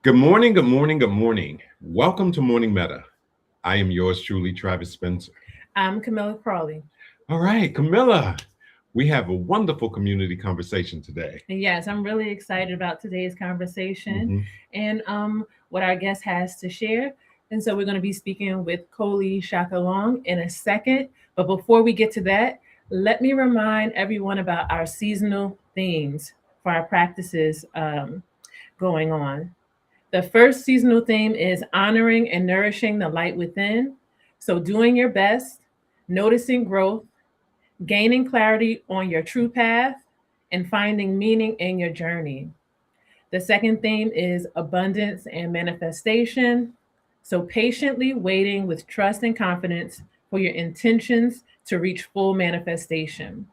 Good morning, good morning, good morning. Welcome to Morning Meta. I am yours truly, Travis Spencer. I'm Camilla Crawley. All right, Camilla, we have a wonderful community conversation today. And yes, I'm really excited about today's conversation hmm and what our guest has to share. And so we're going to be speaking with Colie Shaka in a second. But before we get to that, let me remind everyone about our seasonal themes for our practices going on. The first seasonal theme is honoring and nourishing the light within. So doing your best, noticing growth, gaining clarity on your true path, and finding meaning in your journey. The second theme is abundance and manifestation. So, patiently waiting with trust and confidence for your intentions to reach full manifestation.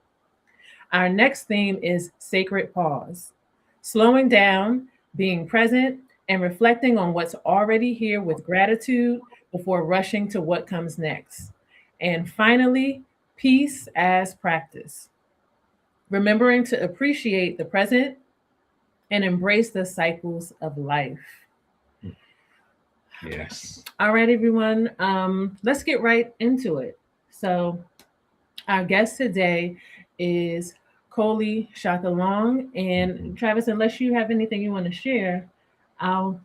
Our next theme is sacred pause, slowing down, being present, and reflecting on what's already here with gratitude before rushing to what comes next. And finally, peace as practice, remembering to appreciate the present and embrace the cycles of life. Yes. All right, everyone, let's get right into it. So, our guest today is Colie Shaka. And Mhm. Travis, unless you have anything you want to share, I'll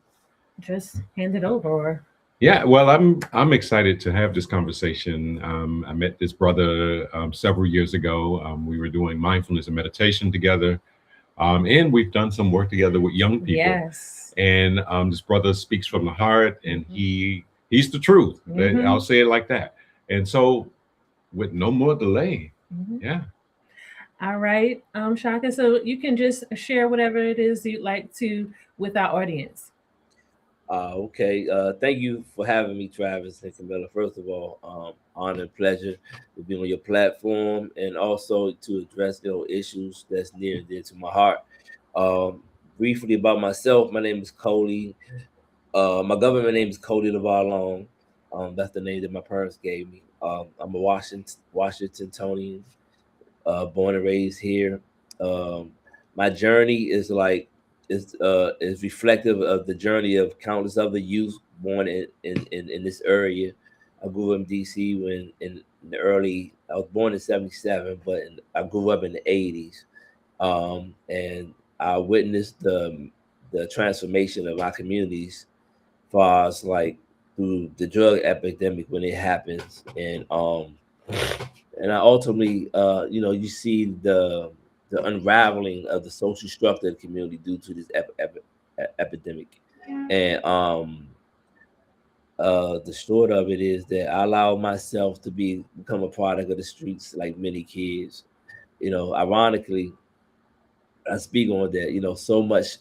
just hand it over. Yeah, well, I'm excited to have this conversation. I met this brother several years ago. We were doing mindfulness and meditation together, and we've done some work together with young people. Yes. And this brother speaks from the heart, and Mm-hmm. he's the truth. Mm-hmm. I'll say it like that. And so, with no more delay, Mm-hmm. yeah. All right, Shaka. So you can just share whatever it is you'd like to with our audience. Okay. Thank you for having me, Travis and Camilla. First of all, honor and pleasure to be on your platform, and also to address issues that's near and dear to my heart. Um, Briefly about myself, my name is Colie. My government name is Colie LeVar Long. That's the name that my parents gave me. I'm a Washingtonian, born and raised here. Um, my journey is reflective of the journey of countless other youth born in this area. I grew up in DC when in the early. I was born in '77, but I grew up in the '80s, and I witnessed the transformation of our communities, far as like through the drug epidemic when it happens, and I ultimately, you see the unraveling of the social structure of the community due to this epidemic, and the short of it is that I allow myself to become a product of the streets, like many kids. Ironically, I speak on that. So much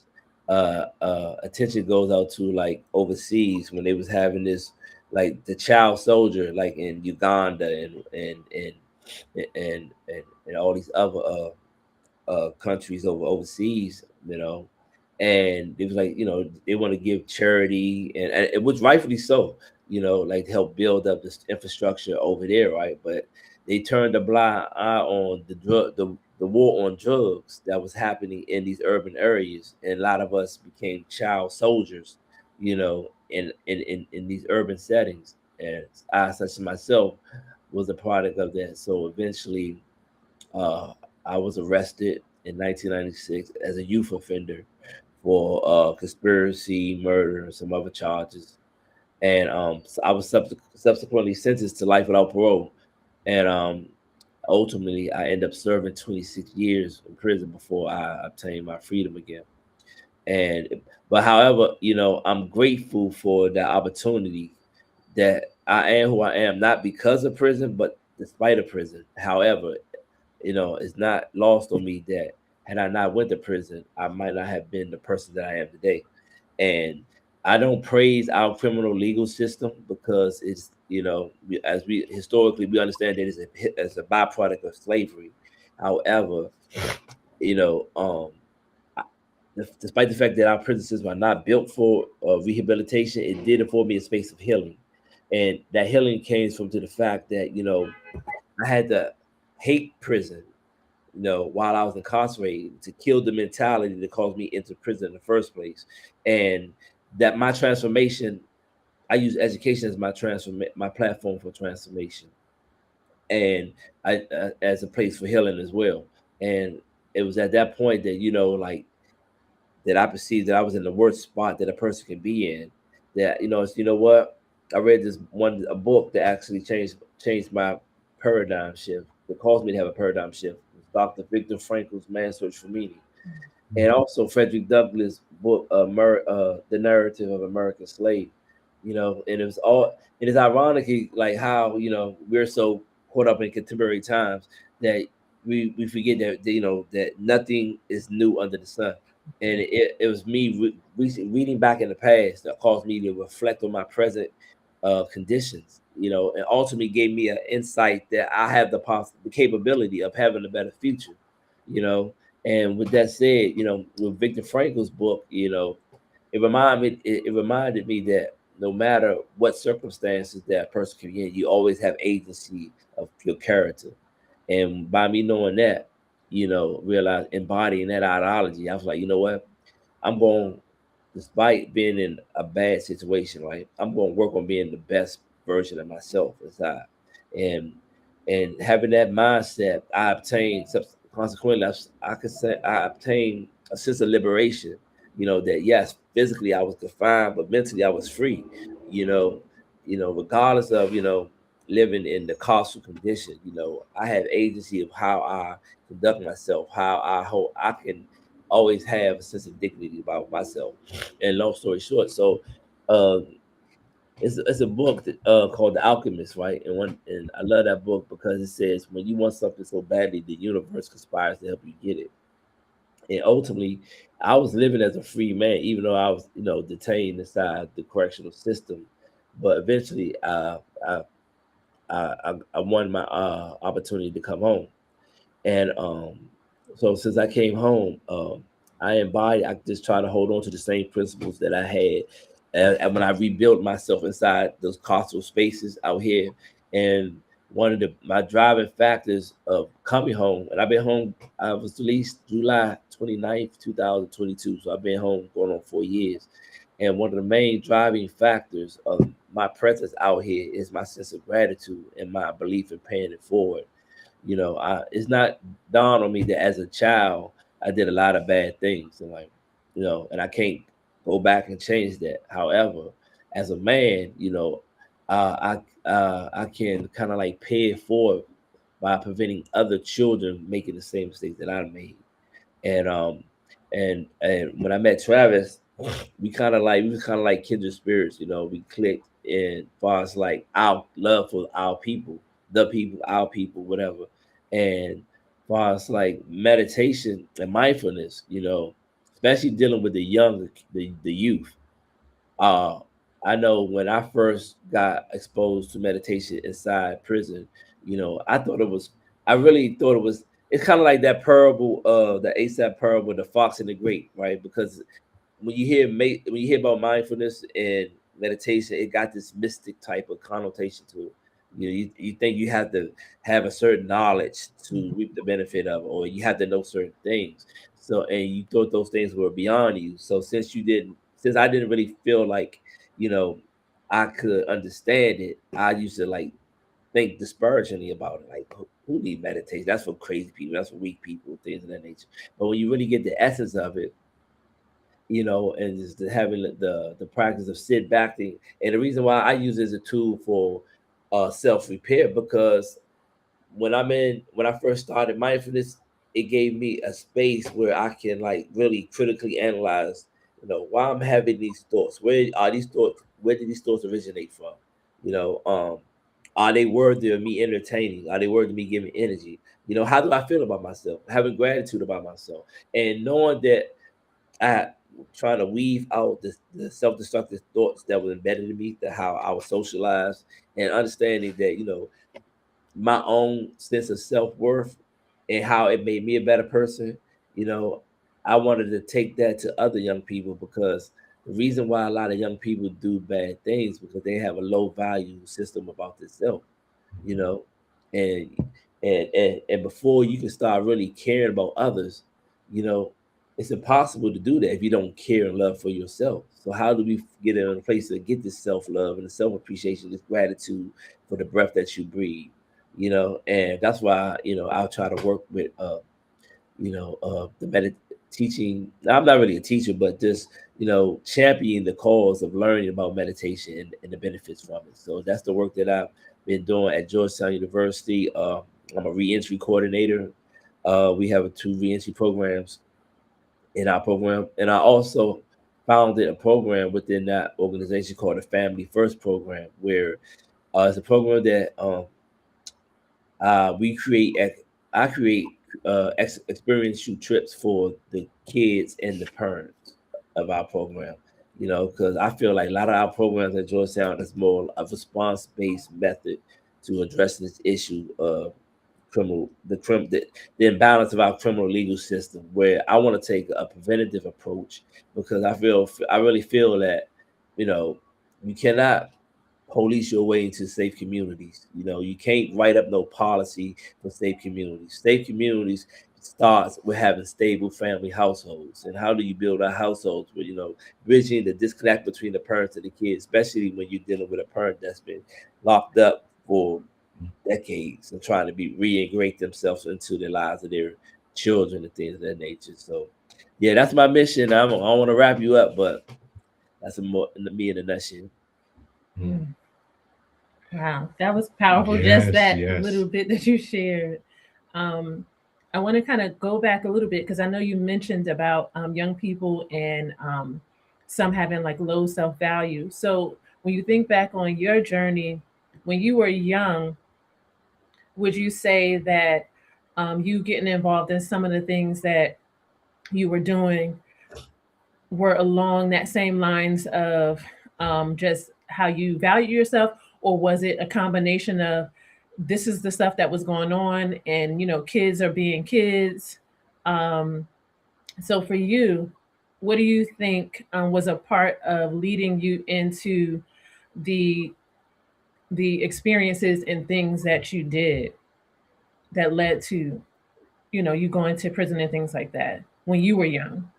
attention goes out to like overseas when they was having this, like the child soldier, like in Uganda and all these other countries overseas, and it was like they want to give charity, and it was rightfully so, like to help build up this infrastructure over there, right? But they turned a blind eye on the war on drugs that was happening in these urban areas, and a lot of us became child soldiers, in these urban settings, and I, such as myself, was a product of that. So eventually, uh, I was arrested in 1996 as a youth offender for conspiracy, murder, and some other charges. And so I was subsequently sentenced to life without parole. And ultimately, I ended up serving 26 years in prison before I obtained my freedom again. And but however, I'm grateful for the opportunity that I am who I am, not because of prison, but despite of prison. However, it's not lost on me that had I not went to prison, I might not have been the person that I am today. And I don't praise our criminal legal system because it's, as we historically we understand that it's a byproduct of slavery. However, you know, I- despite the fact that our prison systems are not built for rehabilitation, it did afford me a space of healing, and that healing came from to the fact that I had to hate prison, while I was incarcerated, to kill the mentality that caused me into prison in the first place. And that my transformation, I use education as my platform for transformation, and I as a place for healing as well. And it was at that point that, like, that I perceived that I was in the worst spot that a person can be in. That, it's, what, I read a book that actually changed my paradigm shift. That caused me to have a paradigm shift. It was Dr. Viktor Frankl's Man's Search for Meaning, and also Frederick Douglass' book, The Narrative of American Slave. And it is ironic, like how, we're so caught up in contemporary times that we forget that nothing is new under the sun. And it was me reading back in the past that caused me to reflect on my present conditions, and ultimately gave me an insight that I have the capability of having a better future, you know. And with that said, with Viktor Frankl's book, it reminded me that no matter what circumstances that a person can be in, you always have agency of your character. And by me knowing that, realize embodying that ideology, I was like, you know what? I'm going, despite being in a bad situation, right? I'm going to work on being the best version of myself inside. And having that mindset, I obtained, consequently, I could say I obtained a sense of liberation. That yes, physically I was confined, but mentally I was free. You know, regardless of living in the causal condition. I have agency of how I conduct myself, how I hope I can always have a sense of dignity about myself. And long story short, so uh, it's a book that, called The Alchemist, right? And I love that book because it says when you want something so badly, the universe conspires to help you get it. And ultimately, I was living as a free man, even though I was, detained inside the correctional system. But eventually, I won my opportunity to come home. And so since I came home, I just try to hold on to the same principles that I had. And when I rebuilt myself inside those carceral spaces out here, and one of my driving factors of coming home, and I've been home, I was released July 29th, 2022. So I've been home going on 4 years. And one of the main driving factors of my presence out here is my sense of gratitude and my belief in paying it forward. It's not dawned on me that as a child I did a lot of bad things, and like, and I can't go back and change that. However, as a man, I can kind of like pay it forward by preventing other children making the same mistakes that I made. And and when I met Travis, we was kind of like kindred spirits. We clicked in far as like our love for our people, the people, our people, whatever. And far as like meditation and mindfulness, especially dealing with the youth. Uh, I know when I first got exposed to meditation inside prison, I really thought it was, it's kind of like that parable, the ASAP parable, the fox and the grape, right? Because when you hear about mindfulness and meditation, it got this mystic type of connotation to it. You think you have to have a certain knowledge to reap the benefit of it, or you have to know certain things. So, and you thought those things were beyond you. So since I didn't really feel like, you know, I could understand it, I used to like think disparagingly about it. Like, who need meditation? That's for crazy people. That's for weak people, things of that nature. But when you really get the essence of it, and just having the practice of sit back thing. And the reason why I use it as a tool for self repair, because when I first started mindfulness, it gave me a space where I can like really critically analyze, why I'm having these thoughts. Where are these thoughts? Where did these thoughts originate from? You know, um, are they worthy of me entertaining? Are they worthy of me giving energy? How do I feel about myself? Having gratitude about myself, and knowing that I trying to weave out the self-destructive thoughts that were embedded in me, that how I was socialized, and understanding that my own sense of self-worth and how it made me a better person. you know I wanted to take that to other young people, because the reason why a lot of young people do bad things because they have a low value system about themselves. you know and and before you can start really caring about others, you know it's impossible to do that if you don't care and love for yourself. So how do we get in a place to get this self-love and the self-appreciation, this gratitude for the breath that you breathe? And that's why, I'll try to work with the teaching. I'm not really a teacher, but just championing the cause of learning about meditation and the benefits from it. So that's the work that I've been doing at Georgetown University. I'm a reentry coordinator. We have 2 reentry programs in our program, and I also founded a program within that organization called the Family First Program, where it's a program that we create. I create experiential trips for the kids and the parents of our program. Because I feel like a lot of our programs at Georgetown is more of a response-based method to address this issue of the imbalance of our criminal legal system, where I want to take a preventative approach, because I really feel that you cannot police your way into safe communities. You can't write up no policy for safe communities. Safe communities starts with having stable family households. And how do you build our households with, bridging the disconnect between the parents and the kids, especially when you're dealing with a parent that's been locked up for decades and trying to reintegrate themselves into the lives of their children and things of that nature. So yeah, that's my mission. I don't want to wrap you up, but that's me in a nutshell. Wow, that was powerful. Yes, Just that yes. little bit that you shared. I want to kind of go back a little bit, because I know you mentioned about young people and some having like low self-value. So when you think back on your journey, when you were young, would you say that you getting involved in some of the things that you were doing were along that same lines of just how you value yourself, or was it a combination of this is the stuff that was going on, and kids are being kids? um, so for you, what do you think was a part of leading you into the the experiences and things that you did that led to you going to prison and things like that when you were young?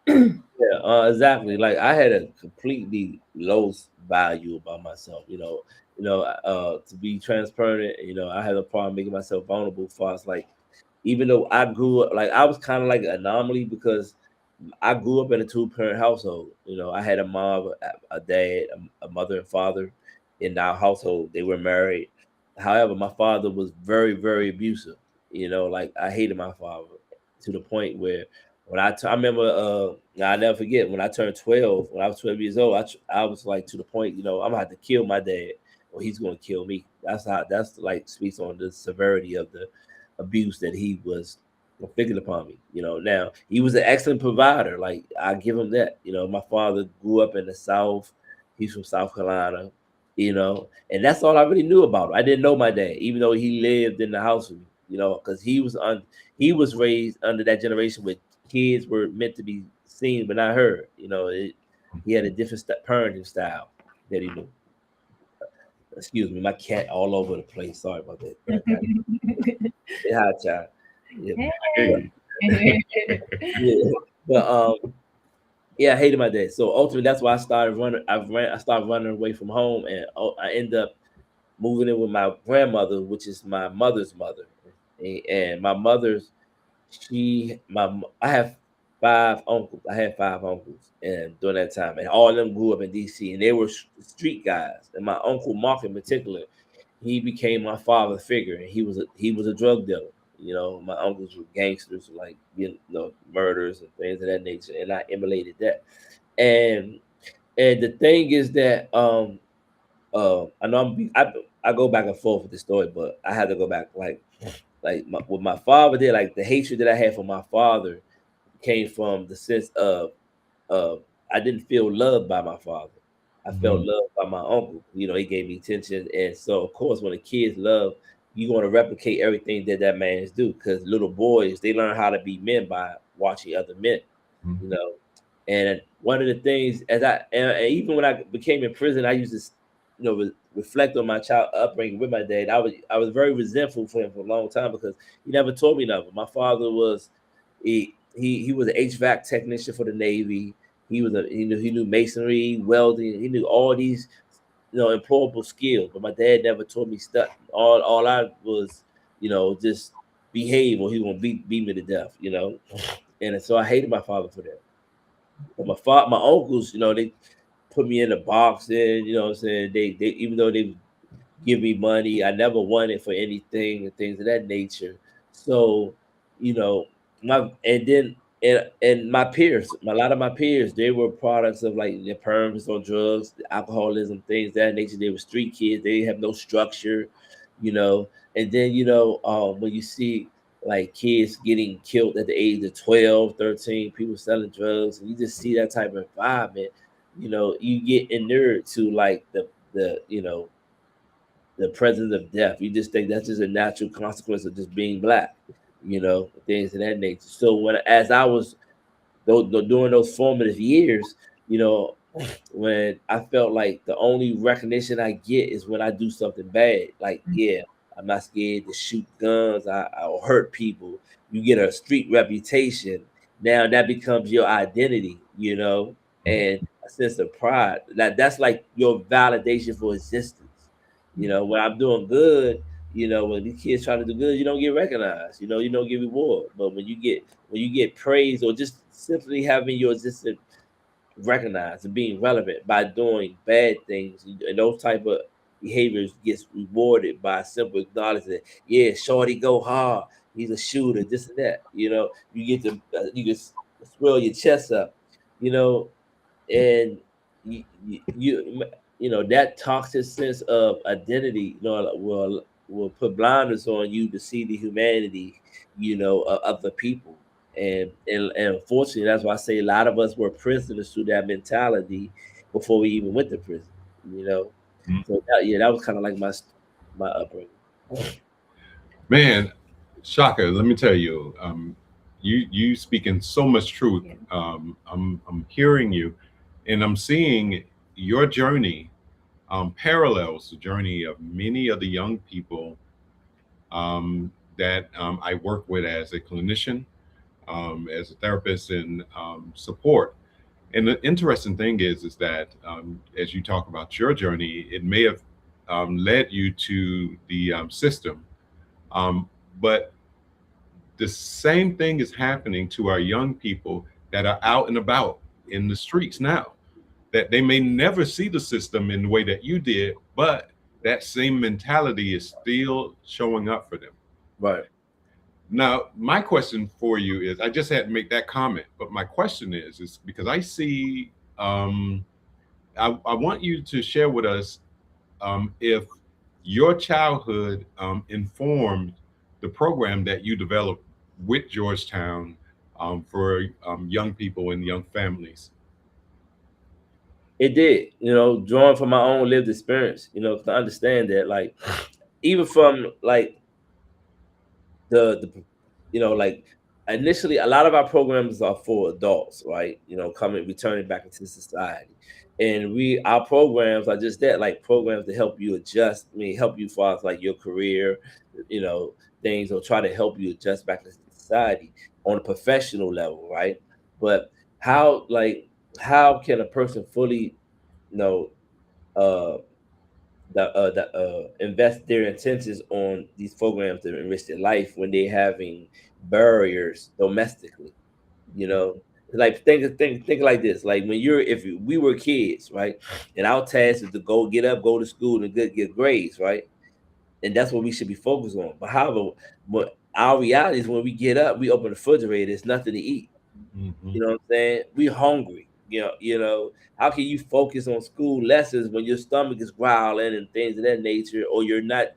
Yeah, exactly. Like I had a completely low value about myself. To be transparent. I had a problem making myself vulnerable. For us, like, even though I grew up, like I was kind of like an anomaly, because I grew up in a 2-parent household. I had a mom, a dad, a mother and father in our household. They were married. However, my father was very, very abusive. Like I hated my father to the point where I remember, I never forget when I turned 12. When I was 12 years old, I was like, to the point, I'm gonna have to kill my dad, or he's gonna kill me. That's like speaks on the severity of the abuse that he was inflicted upon me. Now he was an excellent provider. Like I give him that. My father grew up in the South. He's from South Carolina. And that's all I really knew about him. I didn't know my dad, even though he lived in the house with me. Because he was raised under that generation where kids were meant to be seen but not heard. He had a different parenting style that he knew. Excuse me, my cat all over the place. Sorry about that. Say hi, child. Yeah. Yeah. But yeah, I hated my dad. So ultimately, that's why I started running. I started running away from home, and I end up moving in with my grandmother, which is my mother's mother. And my mother's, I have 5 uncles. I had 5 uncles, and during that time, and all of them grew up in DC, and they were street guys. And my uncle Mark, in particular, he became my father figure, and he was a drug dealer. My uncles were gangsters, like murders and things of that nature, and I emulated that. And the thing is that I know I go back and forth with the story, but I had to go back, what my father did. Like the hatred that I had for my father came from the sense of I didn't feel loved by my father. I felt loved by my uncle. He gave me attention, and so of course, when the kids love, you want to replicate everything that man's do. Because little boys, they learn how to be men by watching other men. You know, and one of the things, and even when I became in prison, I used to, reflect on my child upbringing with my dad. I was very resentful for him for a long time, because he never told me nothing. My father was, he was an HVAC technician for the Navy. He knew masonry, welding. He knew all these employable skills. But my dad never taught me stuff. All I was, just behave or he gonna beat me to death. And so I hated my father for that. But my uncles, they put me in the boxing. What I'm saying, they even though they give me money, I never wanted for anything and things of that nature. So, my and then and my peers, a lot of my peers, they were products of like their parents on drugs, alcoholism, things of that nature. They were street kids. They have no structure, And then when you see like kids getting killed at the age of 12, 13, people selling drugs, and you just see that type of environment, you get inured to like the presence of death. You just think that's just a natural consequence of just being black, things of that nature. So as I was during those formative years, when I felt like the only recognition I get is when I do something bad. Like, yeah, I'm not scared to shoot guns. I'll hurt people. You get a street reputation. Now that becomes your identity, and a sense of pride. That's like your validation for existence. When I'm doing good, when these kids try to do good, you don't get recognized. You don't get reward. But when you get praise or just simply having your existence recognized and being relevant by doing bad things, and those type of behaviors gets rewarded by simple acknowledgement. Yeah, shorty go hard. He's a shooter. This and that. You get to you can swell your chest up. And that toxic sense of identity, will put blinders on you to see the humanity, of the people. And unfortunately, that's why I say a lot of us were prisoners to that mentality before we even went to prison. So that was kind of like my upbringing. Man, Shaka, let me tell you, you speaking so much truth. Yeah. I'm hearing you, and I'm seeing your journey parallels the journey of many of the young people that I work with as a clinician, as a therapist, and support. And the interesting thing is that as you talk about your journey, it may have led you to the system, but the same thing is happening to our young people that are out and about in the streets now, that they may never see the system in the way that you did, but that same mentality is still showing up for them. Right. Now, my question for you is, I just had to make that comment, but my question is because I see, I want you to share with us if your childhood informed the program that you developed with Georgetown for young people and young families. It did, drawing from my own lived experience, to understand that, like, even from like the like initially, a lot of our programs are for adults, right? Returning back into society, and our programs are just that, like programs to help you adjust. Help you for like your career, things, or try to help you adjust back into society on a professional level, right? But how can a person fully, uh, invest their intentions on these programs to enrich their life when they're having barriers domestically? Like think like this. Like if we were kids, right, and our task is to go to school and get grades, right, and that's what we should be focused on. But however, our reality is when we get up, we open the refrigerator, there's nothing to eat. Mm-hmm. You know what I'm saying? We're hungry. How can you focus on school lessons when your stomach is growling and things of that nature, or you're not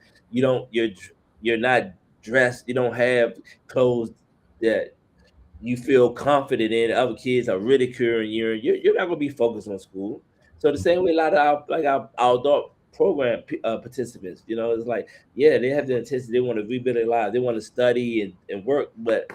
dressed, you don't have clothes that you feel confident in, other kids are ridiculing you, and you're not gonna be focused on school. So the same way a lot of our adult program participants, it's like, yeah, they have the intensity, they want to rebuild their lives, they want to study and work, but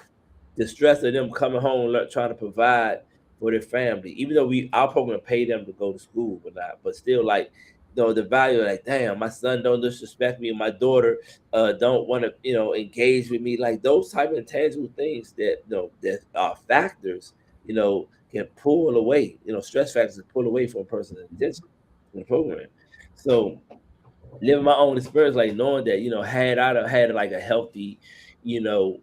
the stress of them coming home trying to provide for their family, even though our program pay them to go to school, but still, like, the value, like, damn, my son don't disrespect me, my daughter don't want to engage with me, like those type of intangible things that that are factors can pull away, stress factors that pull away from a person's attention in the program. So living my own experience, like knowing that had I had like a healthy, you know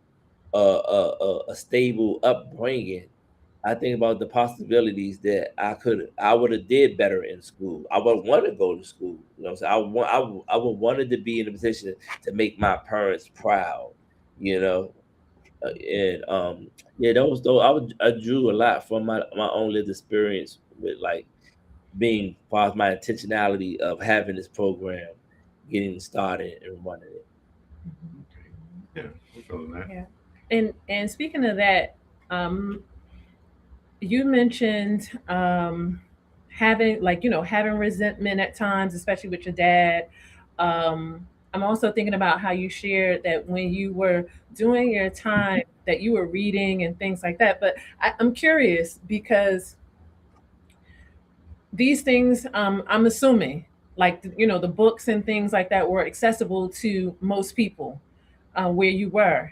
a stable upbringing, I think about the possibilities that I would have did better in school. I would want to go to school. You know what I'm saying? I would wanted to be in a position to make my parents proud, you know. And yeah, those I drew a lot from my own lived experience with like being part of my intentionality of having this program, getting started and running it. Yeah, we're feeling that. Yeah. And speaking of that, um, you mentioned having having resentment at times, especially with your dad. Um, I'm also thinking about how you shared that when you were doing your time that you were reading and things like that. But I'm curious because these things, I'm assuming, like the books and things like that were accessible to most people where you were.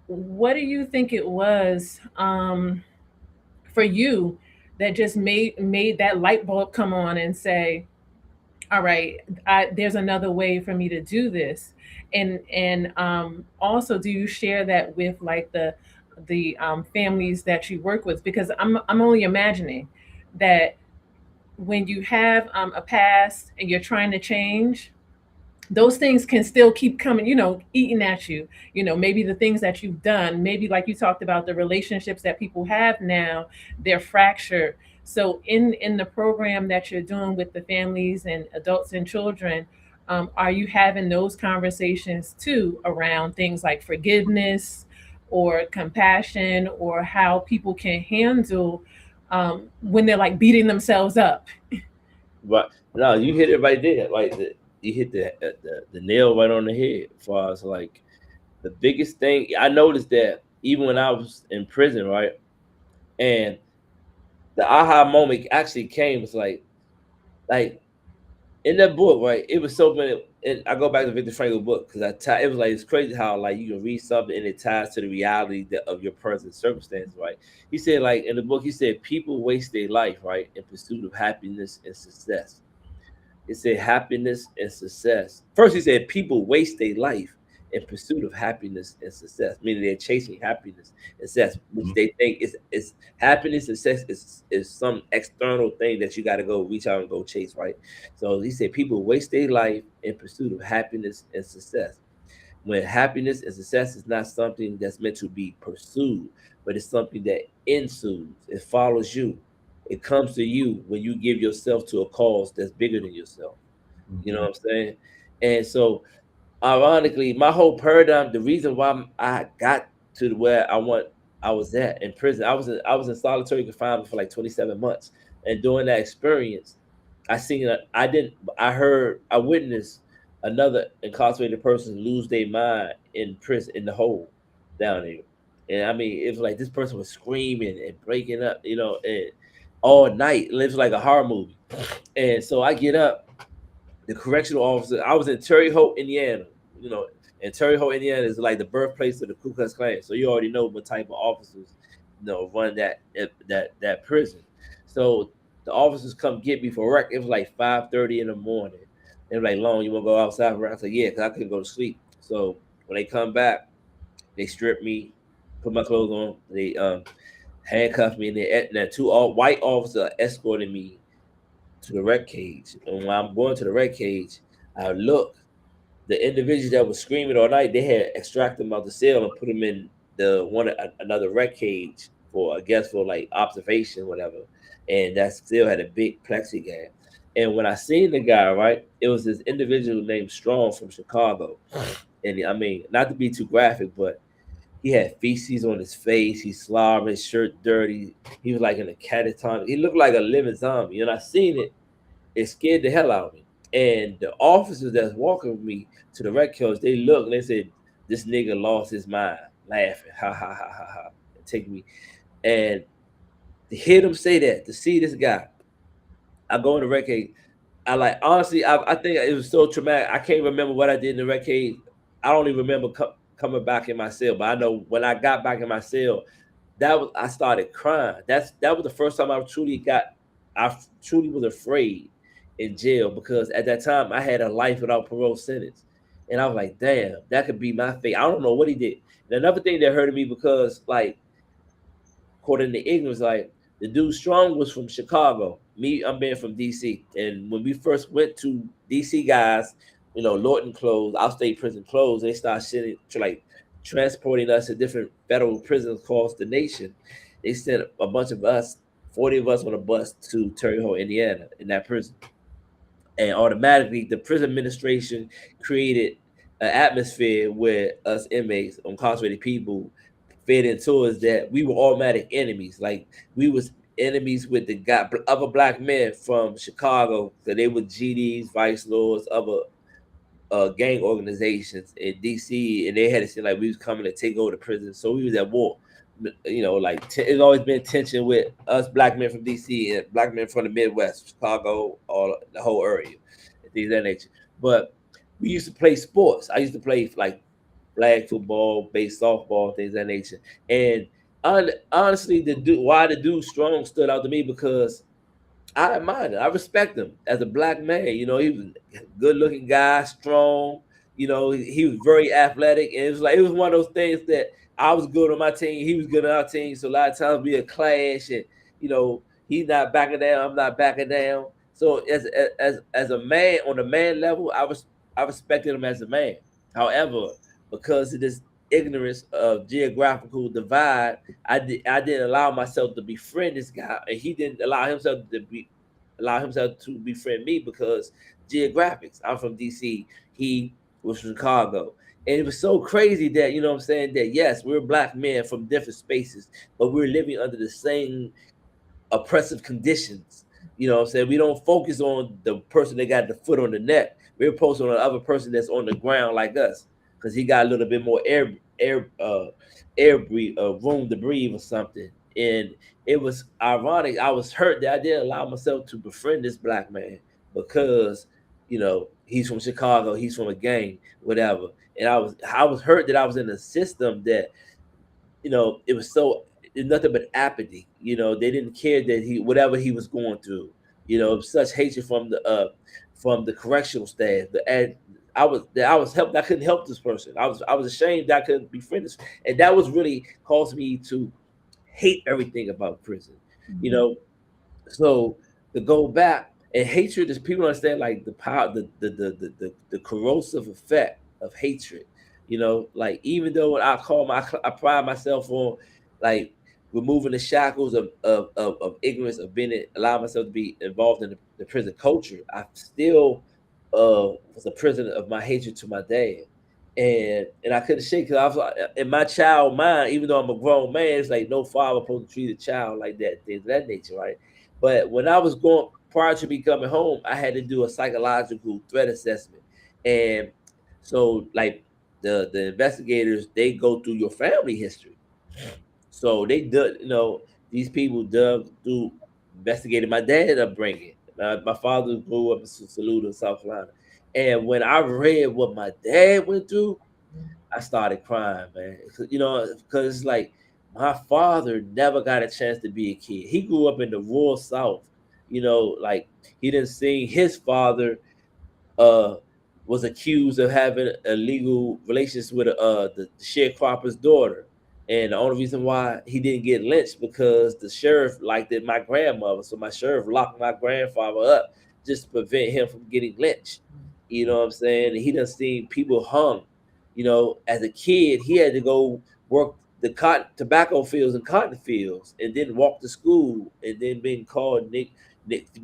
What do you think it was for you that just made that light bulb come on and say, all right, there's another way for me to do this? And also, do you share that with like the families that you work with? Because I'm only imagining that when you have a past and you're trying to change, those things can still keep coming, eating at you. Maybe the things that you've done, maybe like you talked about the relationships that people have now, they're fractured. So in the program that you're doing with the families and adults and children, are you having those conversations too around things like forgiveness or compassion, or how people can handle when they're like beating themselves up? But no, you hit it right there. Like you hit the nail right on the head. As far as like the biggest thing, I noticed that even when I was in prison, right, and the aha moment actually came. It's like in that book, right? It was so many. And I go back to Victor Frankl's book because it was like it's crazy how like you can read something and it ties to the reality of your present circumstances, right? He said like in the book, he said people waste their life, right, in pursuit of happiness and success. It said happiness and success. First, he said people waste their life in pursuit of happiness and success, meaning they're chasing happiness and success, which Mhm. they think is happiness and success is some external thing that you got to go reach out and go chase, right? So he said people waste their life in pursuit of happiness and success. When happiness and success is not something that's meant to be pursued, but it's something that ensues, it follows you. It comes to you when you give yourself to a cause that's bigger than yourself. You know Mhm. what I'm saying? And so, ironically, my whole paradigm, the reason why I got to where I was at in prison, I was in solitary confinement for like 27 months, and during that experience, I seen I witnessed another incarcerated person lose their mind in prison in the hole down there. And I mean, it was like this person was screaming and breaking up, and all night. It was like a horror movie. And so I get up, the correctional officer. I was in Terre Haute, Indiana. You know, and Terre Haute, Indiana is like the birthplace of the Ku Klux Klan. So you already know what type of officers, run that prison. So the officers come get me for rec. It was like 5:30 in the morning. They were like, "Long, you want to go outside for rec?" I said, "Yeah," because I couldn't go to sleep. So when they come back, they strip me, put my clothes on. They handcuffed me, and the two white officers escorted me to the rec cage. And when I'm going to the rec cage, I look, the individuals that were screaming all night, they had extracted them out the cell and put them in another rec cage for, I guess, for like observation, whatever. And that still had a big plexiglass. And when I seen the guy, right, it was this individual named Strong from Chicago. And I mean, not to be too graphic, but he had feces on his face. He slobbering, his shirt dirty. He was like in a catatonic. He looked like a living zombie. And I seen it. It scared the hell out of me. And the officers that's walking with me to the rec coach, they look and they said, "This nigga lost his mind," laughing, ha ha ha ha ha, and take me. And to hear them say that, to see this guy, I go in the rec cage. I like honestly, I think it was so traumatic. I can't remember what I did in the red cage. I don't even remember coming back in my cell, but I know when I got back in my cell, I started crying. That was the first time I truly was afraid in jail, because at that time I had a life without parole sentence, and I was like, damn, that could be my fate. I don't know what he did. And another thing that hurted me, because like, according to ignorance, like the dude Strong was from Chicago. Me, I'm being from DC. And when we first went to DC, guys, Lorton closed, outstate prison closed. They started sending like transporting us to different federal prisons across the nation. They sent a bunch of us, 40 of us, on a bus to Terre Haute, Indiana, in that prison. And automatically, the prison administration created an atmosphere where us inmates, incarcerated people, fed into us that we were automatic enemies. Like, we was enemies with the other black men from Chicago, because they were GDs, vice lords, other gang organizations in DC, and they had to seem like we was coming to take over the prison. So we was at war. Like it's always been tension with us black men from DC and black men from the Midwest, Chicago, all the whole area, things of that nature. But we used to play sports. I used to play like flag football, base softball, things of that nature. And honestly, why the dude Strong stood out to me, because I admire him. I respect him as a black man. He was a good looking guy, strong. He was very athletic. And it was one of those things that I was good on my team. He was good on our team. So a lot of times we a clash, and he's not backing down. I'm not backing down. So as a man, on the man level, I respected him as a man. However, because of this ignorance of geographical divide, I didn't allow myself to befriend this guy, and he didn't allow himself to befriend me, because geographics. I'm from DC. He was from Chicago. And it was so crazy that, I'm saying, that yes, we're black men from different spaces, but we're living under the same oppressive conditions. I'm saying? We don't focus on the person that got the foot on the neck. We're focusing on the other person that's on the ground like us, because he got a little bit more room to breathe or something. And it was ironic. I was hurt that I didn't allow myself to befriend this black man, because he's from Chicago, he's from a gang, whatever. And I was hurt that I was in a system that it was so, it's nothing but apathy. They didn't care that whatever he was going through. Such hatred from the correctional staff. I was helped. I couldn't help this person. I was ashamed that I couldn't befriend this, and that was really caused me to hate everything about prison. So to go back, and hatred is, people understand like the power, the corrosive effect of hatred. Like, even though I pride myself on like removing the shackles of ignorance, of allowing myself to be involved in the prison culture, I still was a prisoner of my hatred to my dad. And I couldn't shake, because I was like, in my child mind, even though I'm a grown man, it's like no father supposed to treat a child like that, things of that nature, right? But when I was going, prior to me coming home, I had to do a psychological threat assessment. And so like the investigators, they go through your family history. So they did, these people dug through, investigated my dad's upbringing. My father grew up in Saluda, South Carolina. And when I read what my dad went through, I started crying, man. Because it's like, my father never got a chance to be a kid. He grew up in the rural South. Like, he didn't see his father was accused of having illegal relations with the sharecropper's daughter. And the only reason why he didn't get lynched, because the sheriff liked it, my grandmother. So my sheriff locked my grandfather up just to prevent him from getting lynched. You know what I'm saying? And he done seen people hung. As a kid, he had to go work the tobacco fields and cotton fields, and then walk to school, and then being called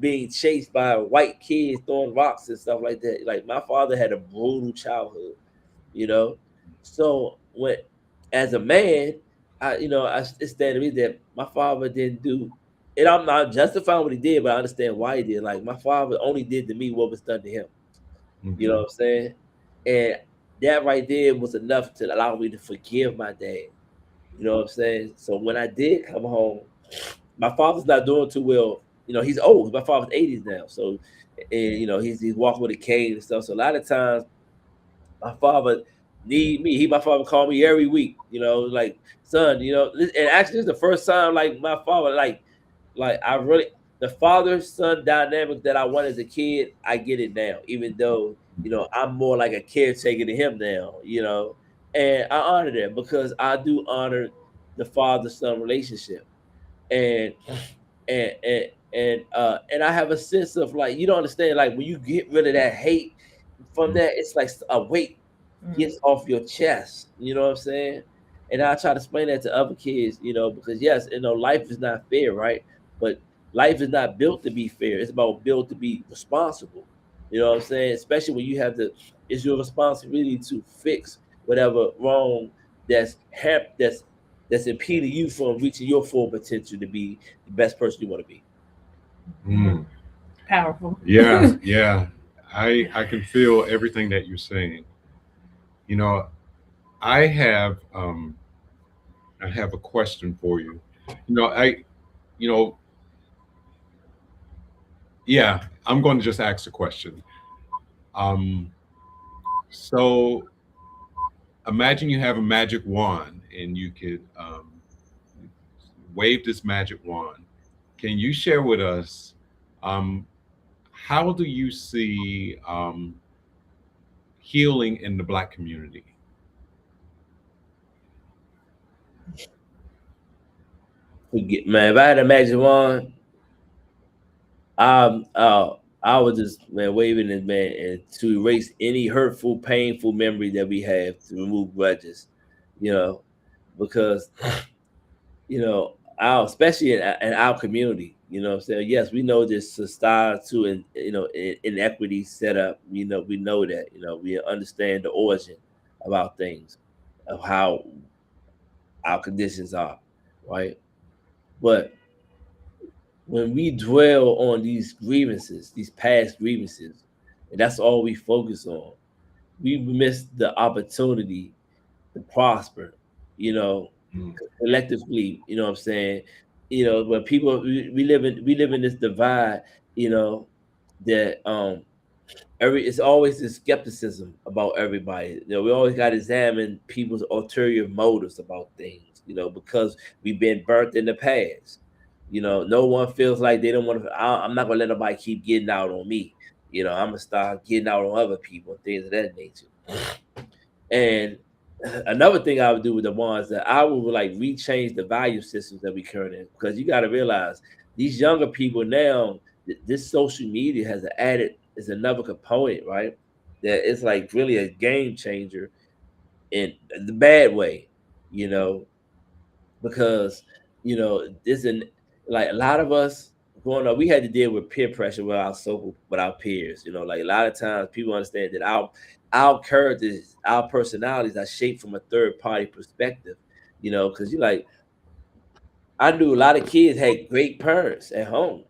being chased by white kids throwing rocks and stuff like that. Like, my father had a brutal childhood, So as a man, it's standing to me that my father didn't do, and I'm not justifying what he did, but I understand why he did. Like, my father only did to me what was done to him. Mm-hmm. You know what I'm saying? And that right there was enough to allow me to forgive my dad. You know what I'm saying? So when I did come home, my father's not doing too well he's old. My father's 80s now, so and he's walking with a cane and stuff. So a lot of times my father need me. My father called me every week, like, son, and actually this is the first time like my father, like I really, the father son dynamic that I wanted as a kid, I get it now, even though, I'm more like a caretaker to him now, and I honor that because I do honor the father son relationship. And and I have a sense of, like, you don't understand, like, when you get rid of that hate from that, it's like a weight gets off your chest. You know what I'm saying? And I try to explain that to other kids, because yes, life is not fair, right? But life is not built to be fair. It's about built to be responsible. You know what I'm saying? Especially when you have it's your responsibility to fix whatever wrong that's impeding you from reaching your full potential to be the best person you want to be. Powerful. Yeah, yeah. I can feel everything that you're saying. You know, I have um I have a question for you. You know, you know, yeah, I'm going to just ask a question. Um so imagine you have a magic wand and you could wave this magic wand. Can you share with us um how do you see healing in the Black community? Man, if I had a magic wand, I would just, man, waving it, man, and to erase any hurtful, painful memory that we have, to remove grudges, you know, because our, especially in our community, what I'm saying. Yes, we know this societal and inequity set up. We know that. We understand the origin of our things, of how our conditions are, right? But when we dwell on these grievances, these past grievances, and that's all we focus on, we miss the opportunity to prosper, you know, Mm. collectively, you know what I'm saying? When people, we live in this divide, that it's always this skepticism about everybody. We always got to examine people's ulterior motives about things, because we've been burnt in the past. No one feels like they don't want to. I'm not gonna let nobody keep getting out on me. I'm gonna start getting out on other people and things of that nature. And another thing I would do with the ones that I would like rechange the value systems that we currently in, because you got to realize these younger people now, this social media has added is another component, right? That it's like really a game changer in the bad way, you know, because this and like a lot of us growing up, we had to deal with peer pressure with our peers. Like a lot of times people understand that our characters, our personalities are shaped from a third party perspective. Because you like, I knew a lot of kids had great parents at home,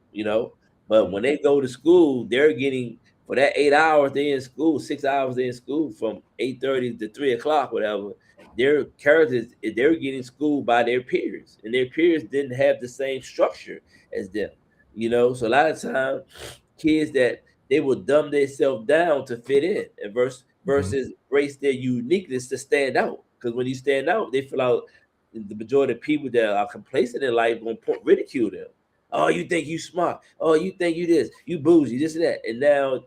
but when they go to school, they're getting, for that 8 hours they in school, 6 hours they in school from 8:30 to 3 o'clock, whatever. Their characters, they're getting schooled by their peers, and their peers didn't have the same structure as them. So a lot of times, kids that they will dumb themselves down to fit in, and versus embrace their uniqueness to stand out. Because when you stand out, they feel out the majority of people that are complacent in life gonna ridicule them. Oh, you think you smart? Oh, you think you this? You bougie, this and that. And now,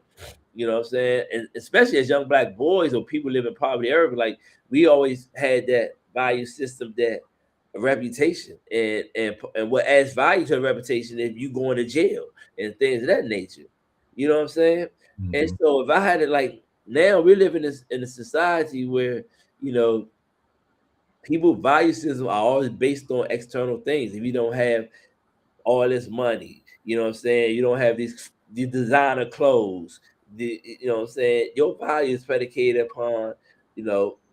what I'm saying, and especially as young Black boys or people live in poverty area, like we always had that value system, that a reputation, and what adds value to a reputation if you going to jail and things of that nature. You know what I'm saying? And Mhm. so if I had it, like, now we're living in a society where you know people value system are always based on external things. If you don't have all this money, you know what I'm saying, you don't have these designer clothes, you know what I'm saying, your value is predicated upon,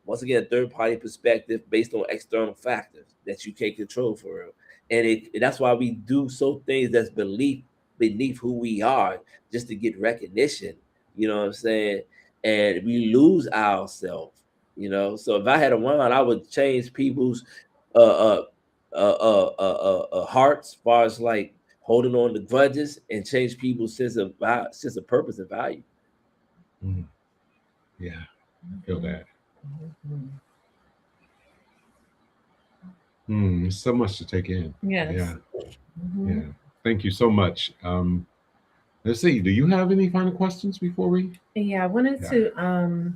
once again, third party perspective based on external factors that you can't control for real. And that's why we do so things that's beneath who we are, just to get recognition, you know what I'm saying? And we lose ourselves, So if I had a wand, I would change people's uh uh hearts, as far as like holding on to grudges, and change people's sense of purpose and value. Mm. Yeah, I feel that. So much to take in. Yes. Yeah. Yeah. Thank you so much. Let's see. Do you have any final questions before we? Yeah, I wanted to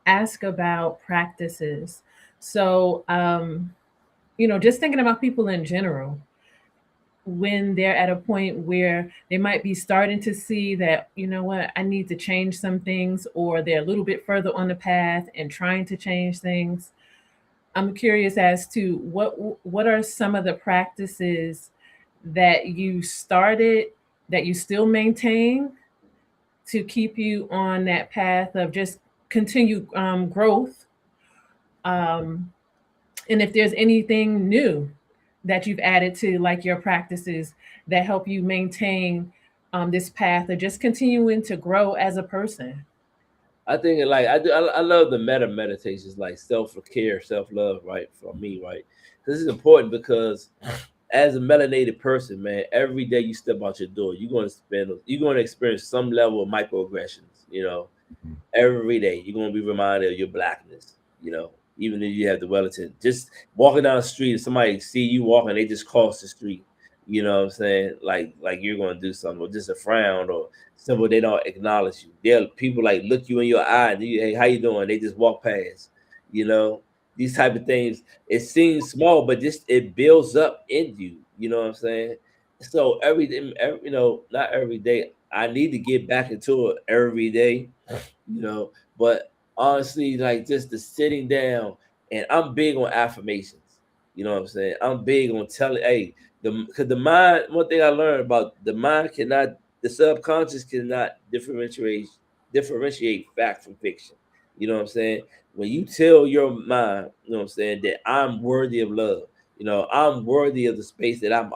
ask about practices. So, just thinking about people in general, when they're at a point where they might be starting to see that, you know what, I need to change some things, or they're a little bit further on the path and trying to change things. I'm curious as to what are some of the practices that you started that you still maintain to keep you on that path of just continued growth, and if there's anything new that you've added to like your practices that help you maintain this path of just continuing to grow as a person. I think like I love the METTA meditations, like self-care, self-love, right? For me, right? This is important because as a melanated person, man, every day you step out your door, you're going to experience some level of microaggressions, every day. You're going to be reminded of your blackness, even if you have the Wellington. Just walking down the street, if somebody see you walking, they just cross the street. You know what I'm saying? Like you're going to do something, or just a frown, or simple, they don't acknowledge you. They'll people like look you in your eye and hey, how you doing? They just walk past. These type of things. It seems small, but just it builds up in you. You know what I'm saying? So not every day. I need to get back into it every day. But honestly, like just the sitting down, and I'm big on affirmations. You know what I'm saying? I'm big on telling, hey, because the mind, one thing I learned about the mind the subconscious cannot differentiate fact from fiction. You know what I'm saying? When you tell your mind, you know what I'm saying, that I'm worthy of love, I'm worthy of the space that I'm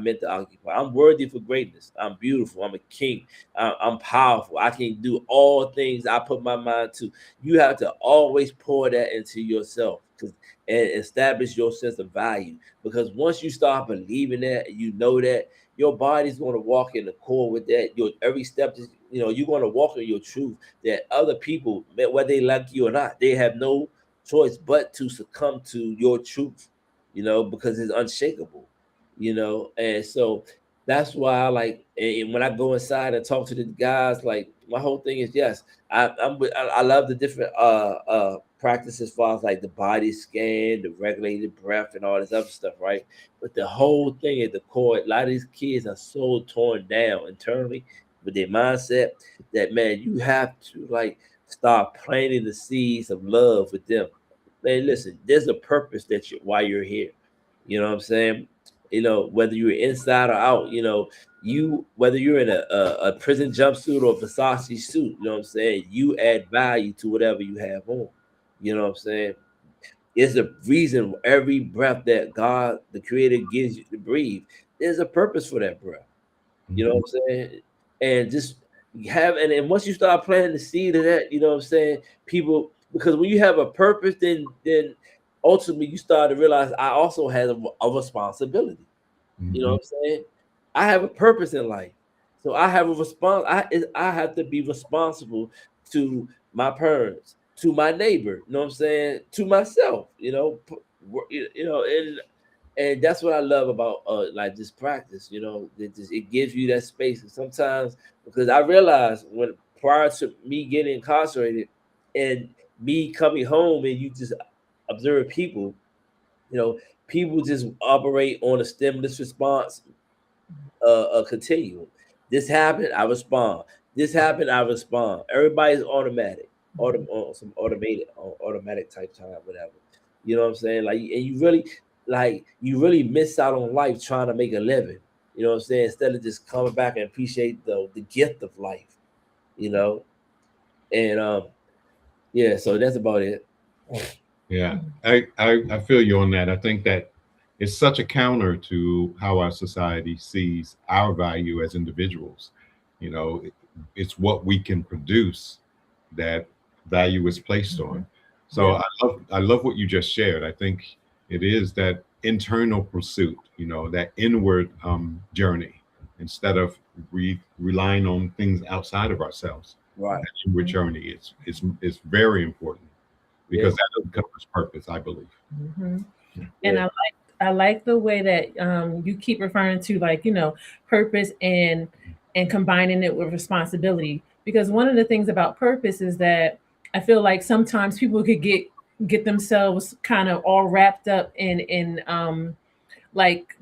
meant to occupy. I'm worthy for greatness. I'm beautiful. I'm a king. I'm powerful. I can do all things I put my mind to. You have to always pour that into yourself and establish your sense of value. Because once you start believing that, that your body's going to walk in accord with that. Your every step is, you're going to walk in your truth. That other people, whether they like you or not, they have no choice but to succumb to your truth. Because it's unshakable. And so that's why I like, and when I go inside and talk to the guys, like my whole thing is, yes, I love the different practices as far as like the body scan, the regulated breath, and all this other stuff, right? But the whole thing at the core, a lot of these kids are so torn down internally with their mindset that, man, you have to like start planting the seeds of love with them. Man, listen, there's a purpose why you're here. You know what I'm saying? Whether you're inside or out, whether you're in a prison jumpsuit or Versace suit, you know what I'm saying? You add value to whatever you have on. You know what I'm saying? It's the reason every breath that God, the Creator, gives you to breathe. There's a purpose for that breath. You know what I'm saying? And just and once you start planting the seed of that, you know what I'm saying? People, because when you have a purpose, then ultimately you start to realize I also have a responsibility. You know what I'm saying? I have a purpose in life. So I have a I have to be responsible to my parents, to my neighbor, you know what I'm saying? To myself, and that's what I love about like this practice, it gives you that space. And sometimes, because I realized when prior to me getting incarcerated and me coming home, and you just observe people, people just operate on a stimulus response continuum. This happened, I respond. This happened, I respond. Everybody's automatic, on some automatic type time, whatever. You know what I'm saying? Like, and you really miss out on life trying to make a living. You know what I'm saying? Instead of just coming back and appreciate the gift of life. And yeah, so that's about it. Yeah, I feel you on that. I think that it's such a counter to how our society sees our value as individuals. It's what we can produce that value is placed on. So I love what you just shared. I think it is that internal pursuit, that inward journey, instead of relying on things outside of ourselves. Right. That inward journey is very important, because that covers purpose, I believe. Mm-hmm. And I like the way that you keep referring to, like, purpose and combining it with responsibility, because one of the things about purpose is that I feel like sometimes people could get themselves kind of all wrapped up in like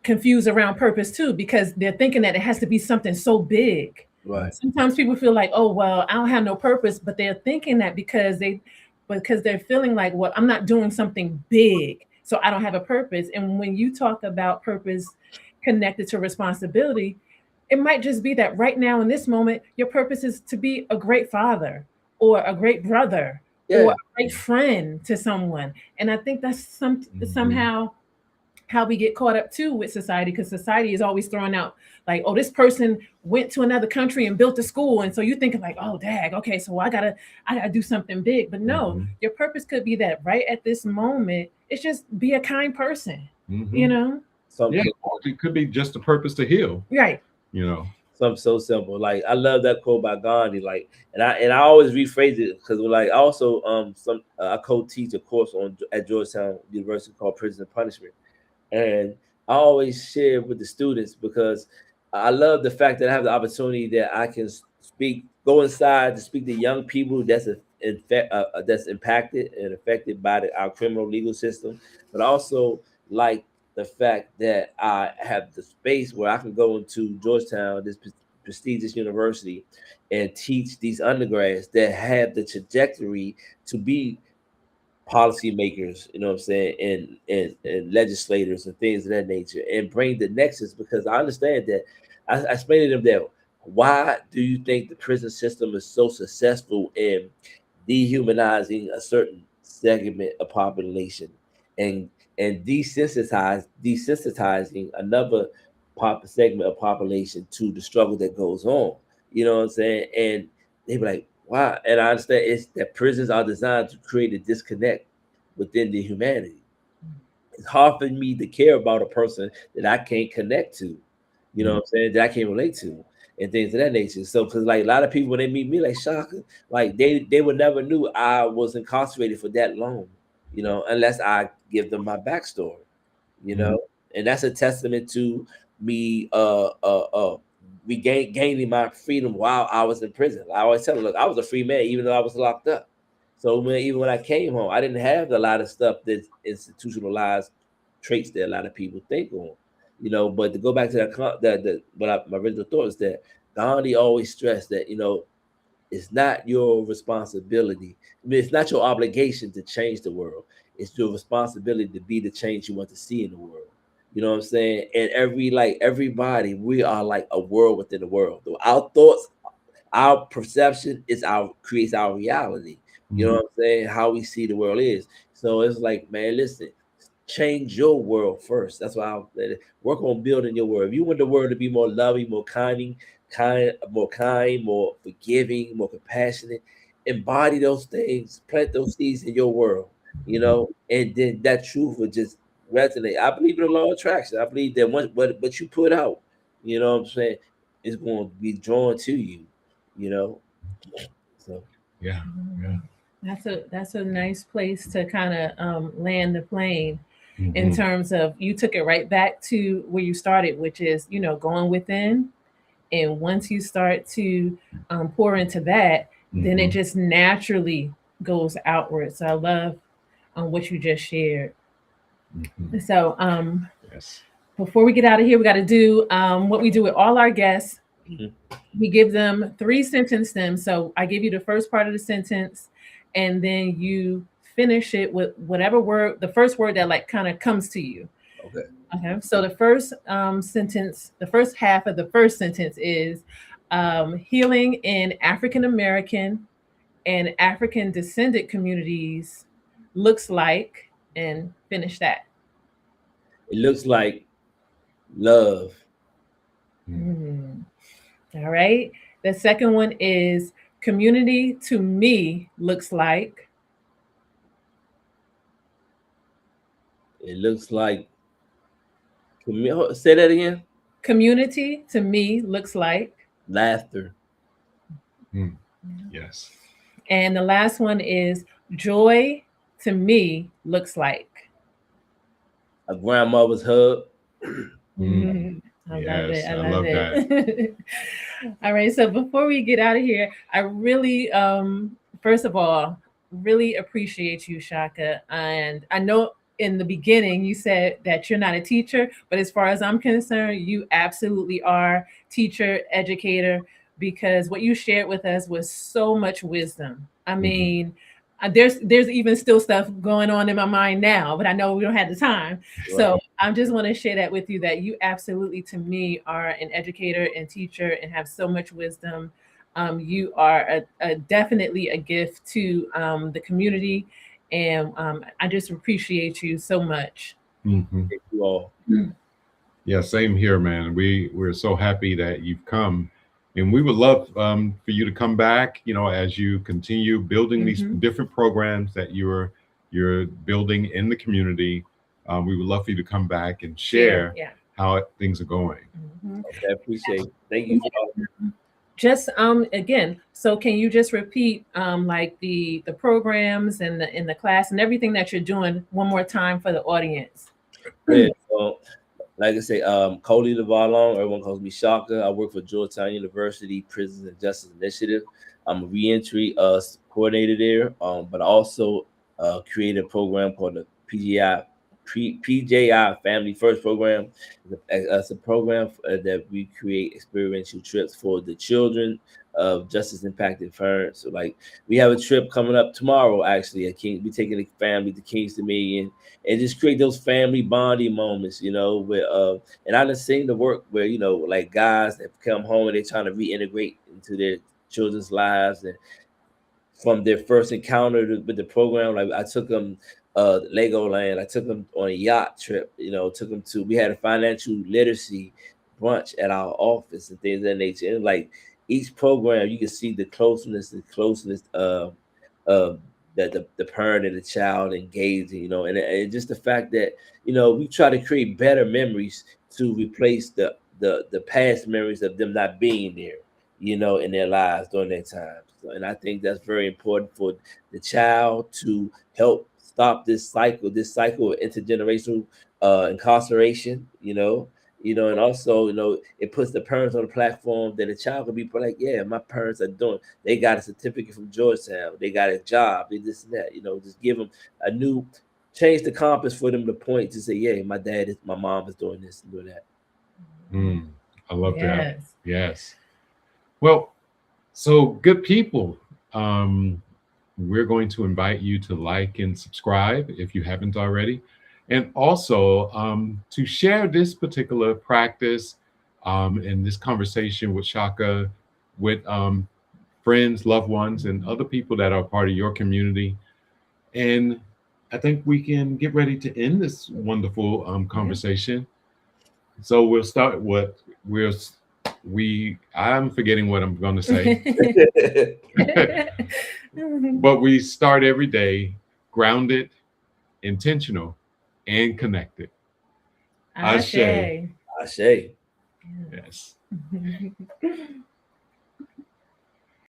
confused around purpose too, because they're thinking that it has to be something so big. Right. Sometimes people feel like, oh well, I don't have no purpose, but they're thinking that because they're feeling like, well, I'm not doing something big, so I don't have a purpose. And when you talk about purpose connected to responsibility, it might just be that right now in this moment, your purpose is to be a great father or a great brother or a great friend to someone. And I think that's somehow how we get caught up too with society, because society is always throwing out like, oh, this person went to another country and built a school, and so you think like, oh dag, okay, so I gotta do something big. But no, your purpose could be that right at this moment, it's just be a kind person. It could be just a purpose to heal, right? Something so simple. Like, I love that quote by Gandhi. Like, and I always rephrase it, because like also I co-teach a course at Georgetown University called Prison and Punishment. And I always share with the students, because I love the fact that I have the opportunity that I can go inside to speak to young people that's impacted and affected by our criminal legal system, but also like the fact that I have the space where I can go into Georgetown, this prestigious university, and teach these undergrads that have the trajectory to be policymakers, you know what I'm saying, and legislators and things of that nature, and bring the nexus. Because I understand that I explained to them that, why do you think the prison system is so successful in dehumanizing a certain segment of population and desensitizing another segment of population to the struggle that goes on? You know what I'm saying? And they be like, wow. And I understand it's that prisons are designed to create a disconnect within the humanity. It's hard for me to care about a person that I can't connect to, you know what I'm saying, that I can't relate to, and things of that nature. So, because like a lot of people, when they meet me, like Shaka, like they would never knew I was incarcerated for that long, unless I give them my backstory, and that's a testament to me gaining my freedom while I was in prison. I always tell them, look, I was a free man even though I was locked up. So even when I came home, I didn't have a lot of stuff that's institutionalized traits that a lot of people think on, But to go back to my original thought is that Gandhi always stressed that, it's not your responsibility. I mean, it's not your obligation to change the world. It's your responsibility to be the change you want to see in the world. You know what I'm saying? And everybody, we are like a world within the world. Our thoughts, our perception creates our reality. You know what I'm saying? How we see the world is. So it's like, man, listen, change your world first. That's why I'll work on building your world. If you want the world to be more loving, more kind, more forgiving, more compassionate, embody those things, plant those seeds in your world, and then that truth will just resonate. I believe in the law of attraction. I believe that what you put out, you know what I'm saying, is going to be drawn to you, So yeah. That's a nice place to kind of land the plane, in terms of, you took it right back to where you started, which is, going within. And once you start to pour into that, then it just naturally goes outward. So I love what you just shared. So Yes. before we get out of here, we got to do what we do with all our guests. We give them 3 sentence stems. So I give you the first part of the sentence, and then you finish it with whatever word, the first word that like kind of comes to you. Okay. So the first sentence, the first half of the first sentence is healing in African American and African descendant communities looks like, and finish that. It looks like love. All right. The second one is community to me looks like. It looks like. Say that again. Community to me looks like. Laughter. Yes. And the last one is joy to me looks like. A grandmother's hug. I love Yes, it. I I love love it. All right. So before we get out of here, I really, first of all, really appreciate you, Shaka. And I know in the beginning you said that you're not a teacher, but as far as I'm concerned, you absolutely are teacher, educator, because what you shared with us was so much wisdom. I mean, there's even still stuff going on in my mind now, but I know we don't have the time. So I just want to share that with you, that you absolutely, to me, are an educator and teacher and have so much wisdom. You are definitely a gift to the community, and I just appreciate you so much. Thank you all. Yeah, same here, man. We're so happy that you've come, and we would love for you to come back. You know, as you continue building these different programs that you're building in the community. We would love for you to come back and share how things are going. Okay, I appreciate it. Thank you. Just again, so can you just repeat like the programs and the class and everything that you're doing one more time for the audience? Yeah, so, like I say, Colie LeVallon, everyone calls me Shaka. I work for Georgetown University Prisons and Justice Initiative. I'm a reentry coordinator there, but I also created a program called the PJI Family First Program. It's a program that we create experiential trips for the children of justice impacted parents. So like we have a trip coming up tomorrow, actually. We're taking the family to Kings Dominion and just create those family bonding moments, you know, where and I just seen the work where, you know, like guys that come home and they're trying to reintegrate into their children's lives, and from their first encounter with the program, like I took them Legoland, I took them on a yacht trip, you know, we had a financial literacy brunch at our office and things of that nature. And like each program, you can see the closeness that the parent and the child engaging, you know, and just the fact that, you know, we try to create better memories to replace the past memories of them not being there, you know, in their lives during their time. So, and I think that's very important for the child to help stop this cycle of intergenerational incarceration, you know, and also, you know, it puts the parents on the platform that the child can be like, yeah, my parents are doing, they got a certificate from Georgetown, they got a job, they this and that, you know, just give them a new, change the compass for them to point to say, yeah, my mom is doing this and doing that. I love that. Yes. Well, so good people, we're going to invite you to like and subscribe if you haven't already. And also to share this particular practice and this conversation with Shaka, with friends, loved ones, and other people that are part of your community. And I think we can get ready to end this wonderful conversation. So we'll start I'm forgetting what I'm going to say. But we start every day grounded, intentional, and connected. Ashe. Ashe. Yes.